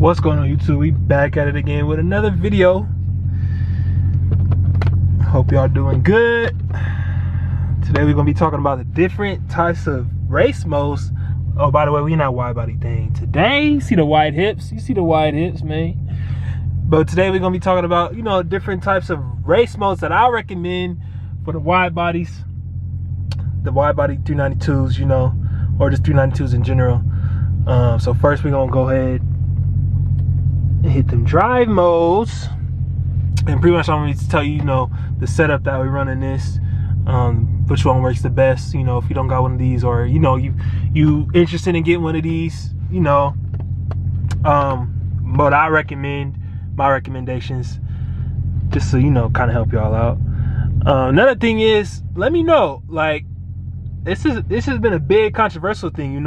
What's going on, YouTube? We back at it again with another video. Hope y'all doing good. Today we're gonna be talking about the different types of race modes. Oh, by the way, we not wide body thing today. You see the wide hips? You see the wide hips, man? But today we're gonna be talking about, different types of race modes that I recommend for the wide bodies, the wide body 392s, or just 392s in general. So first we're gonna go ahead and hit them drive modes, and pretty much I'm going to tell you, the setup that we run in this, which one works the best. If you don't got one of these, or you interested in getting one of these, but I recommend my recommendations just so kind of help y'all out. Another thing is, let me know, like, this has been a big controversial thing,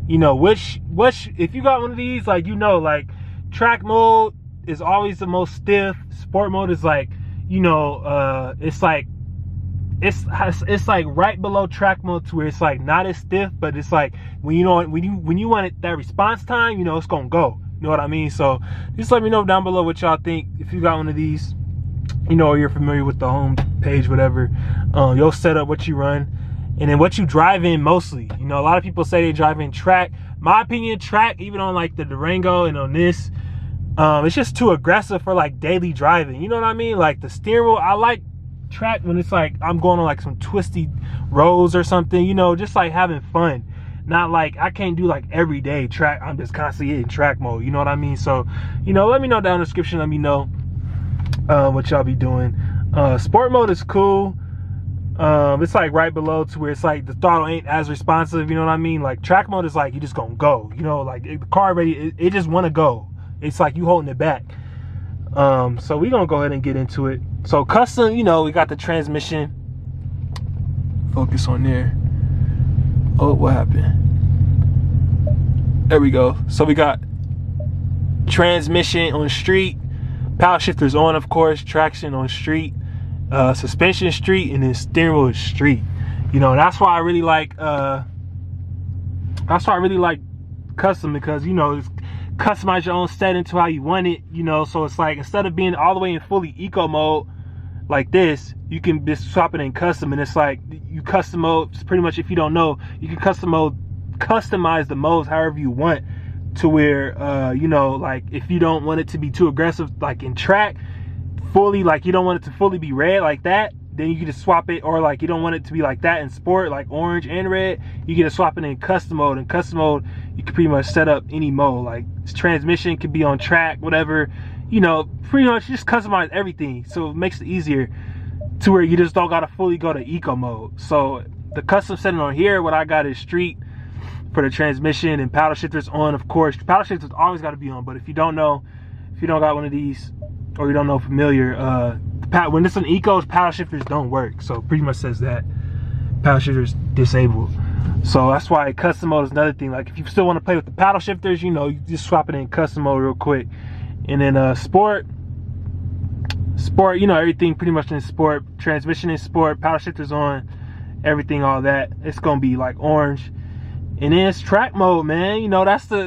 which if you got one of these, like, track mode is always the most stiff. Sport mode is like, it's like right below track mode, to where it's like not as stiff, but it's like when you want it, that response time, it's gonna go. You know what I mean? So just let me know down below what y'all think. If you got one of these, or you're familiar with the home page, whatever, you'll set up what you run, and then what you drive in mostly. A lot of people say they drive in track. My opinion, track, even on like the Durango and on this, it's just too aggressive for like daily driving. You know what I mean? Like the steering wheel, I like track when it's like I'm going on like some twisty roads or something, just like having fun. Not like, I can't do like everyday track. I'm just constantly in track mode. You know what I mean? So, let me know down in the description. Let me know what y'all be doing. Sport mode is cool. It's like right below, to where it's like the throttle ain't as responsive. You know what I mean? Like track mode is like you just gonna go. Like the car ready, it just want to go. It's like you holding it back. So we gonna go ahead and get into it. So custom, we got the transmission. Focus on there. Oh, what happened? There we go. So we got transmission on street, power shifters on, of course, traction on street, suspension street, and then steering wheel is street. That's why I really like custom, because it's customize your own setting to how you want it. So it's like, instead of being all the way in fully eco mode like this, you can just swap it in custom, and it's like you custom mode. Pretty much, if you don't know, you can customize the modes however you want, to where like if you don't want it to be too aggressive, like in track, fully, like you don't want it to fully be red like that, then you can just swap it. Or like you don't want it to be like that in sport, like orange and red, you can just swap it in custom mode. In custom mode, you can pretty much set up any mode, like transmission could be on track, whatever, pretty much just customize everything, so it makes it easier, to where you just don't gotta fully go to eco mode. So the custom setting on here, what I got is street for the transmission, and paddle shifters on, of course. Paddle shifters always got to be on, but if you don't know, if you don't got one of these, or you don't know familiar, when it's an eco, paddle shifters don't work. So pretty much says that paddle shifters disabled. So that's why custom mode is another thing. Like if you still want to play with the paddle shifters, you just swap it in custom mode real quick. And then sport, everything pretty much in sport, transmission in sport, paddle shifters on, everything, all that, it's gonna be like orange. And then it's track mode, man. That's the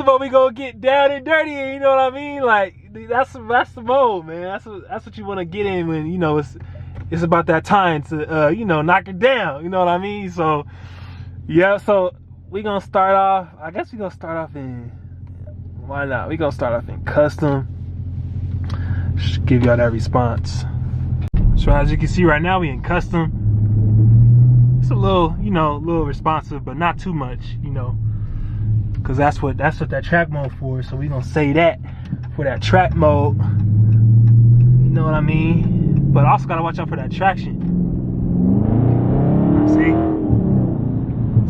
mode we gonna get down and dirty in, you know what I mean? Like that's the mode, man. That's what you want to get in when it's about that time to knock it down, you know what I mean? So yeah, so we gonna start off, I guess we gonna start off in, why not, we gonna start off in custom. Just give y'all that response. So as you can see right now, we in custom. It's a little, little responsive, but not too much, because that's what that track mode for. So we gonna say that for that track mode, you know what I mean? But also gotta watch out for that traction.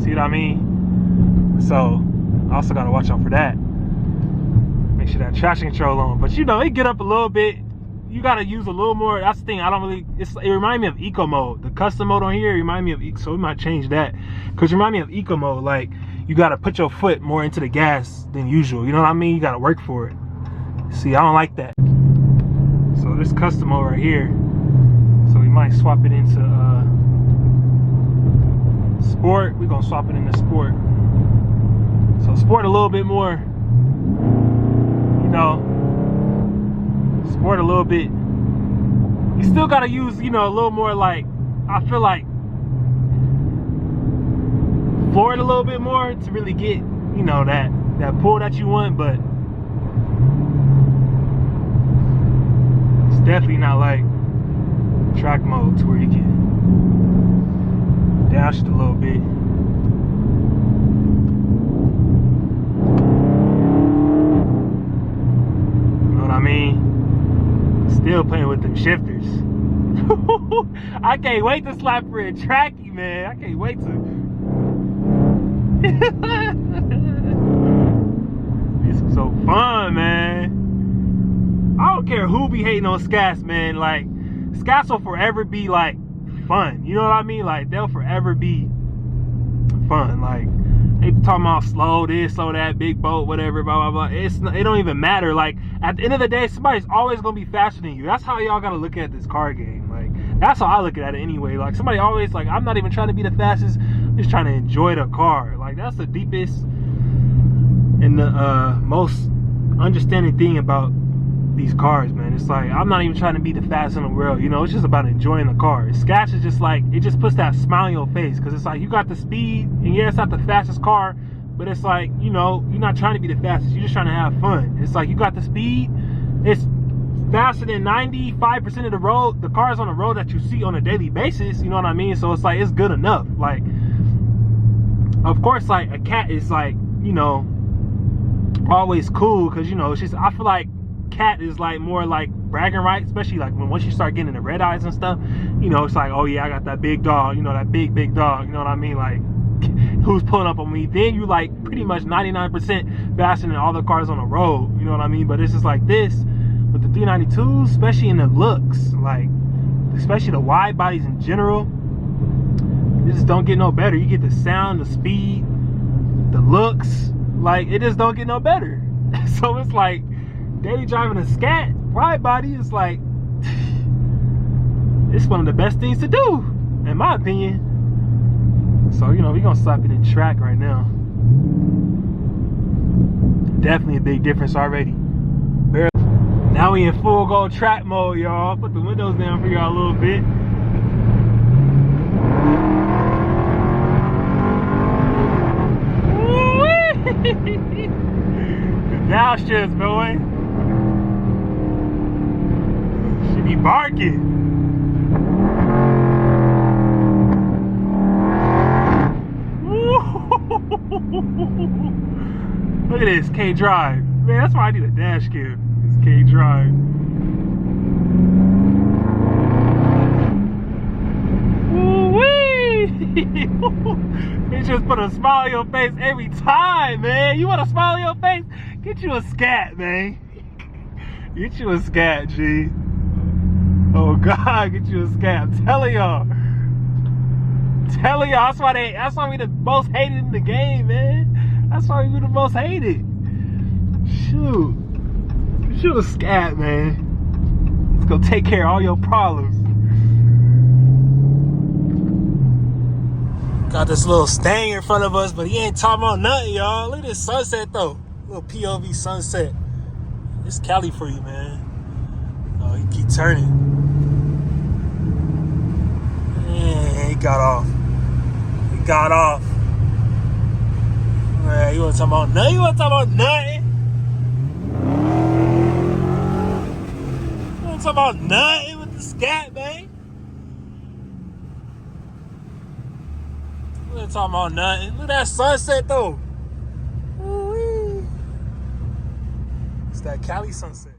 See what I mean? So also gotta watch out for that. Make sure that traction control on. But it get up a little bit. You gotta use a little more. That's the thing. I don't really. It reminds me of eco mode. The custom mode on here remind me of. So we might change that, because it remind me of eco mode. Like you gotta put your foot more into the gas than usual. You know what I mean? You gotta work for it. See, I don't like that. So this custom mode right here. So we might swap it into sport. We're gonna swap it into sport. So sport a little bit more, you know, sport a little bit. You still gotta use, you know, a little more, like, I feel like floor it a little bit more to really get, you know, that pull that you want, but it's definitely not like track mode to where you can downshift a little bit. You know what I mean? Still playing with them shifters. I can't wait to slap for a tracky, man. I can't wait to. It's so fun, man. I don't care who be hating on Scats, man. Like, Scats will forever be like fun. You know what I mean? Like, they'll forever be fun. Like, they talking about slow this, slow that, big boat, whatever, blah blah blah. It don't even matter. Like, at the end of the day, somebody's always gonna be faster than you. That's how y'all gotta look at this car game. Like, that's how I look at it anyway. Like, somebody always, like, I'm not even trying to be the fastest, I'm just trying to enjoy the car. Like, that's the deepest and the most understanding thing about these cars, man. It's like, I'm not even trying to be the fastest in the world, you know. It's just about enjoying the car. Scats is just like, it just puts that smile on your face, because it's like, you got the speed, and yeah, it's not the fastest car, but it's like, you know, you're not trying to be the fastest, you're just trying to have fun. It's like, you got the speed, it's faster than 95% of the road, the cars on the road that you see on a daily basis, you know what I mean? So it's like, it's good enough. Like, of course, like, a cat is like, you know, always cool, because, you know, it's just, I feel like cat is like more like bragging rights, especially like when once you start getting the red eyes and stuff, you know, it's like, oh yeah, I got that big dog, you know, that big dog, you know what I mean? Like, who's pulling up on me? Then you like pretty much 99% faster than all the cars on the road, you know what I mean? But it's just like this with the 392s, especially in the looks, like, especially the wide bodies in general, it just don't get no better. You get the sound, the speed, the looks, like, it just don't get no better. So it's like, daily driving a Scat wide body is like, it's one of the best things to do, in my opinion. So, you know, we're gonna slap it in track right now. Definitely a big difference already. Now we in full go track mode, y'all. Put the windows down for y'all a little bit. The downshifts, boy. She be barking. Look at this K drive, man. That's why I need a dash cam. This K drive. Woo-wee! It just put a smile on your face every time, man. You want a smile on your face? Get you a Scat, man. Get you a Scat, G. Oh God, get you a Scat. I'm telling y'all. That's why we the most hated in the game, man. That's why we the most hated. Shoot. Shoot a Scat, man. Let's go take care of all your problems. Got this little stain in front of us, but he ain't talking about nothing, y'all. Look at this sunset, though. Little POV sunset. It's Cali for you, man. Oh, he keep turning. Man, he got off. He got off. Man, you wanna talk about nothing? You wanna talk about nothing? You wanna talk about nothing with the Scat, man? We ain't talking about nothing. Look at that sunset, though. Ooh-wee. It's that Cali sunset.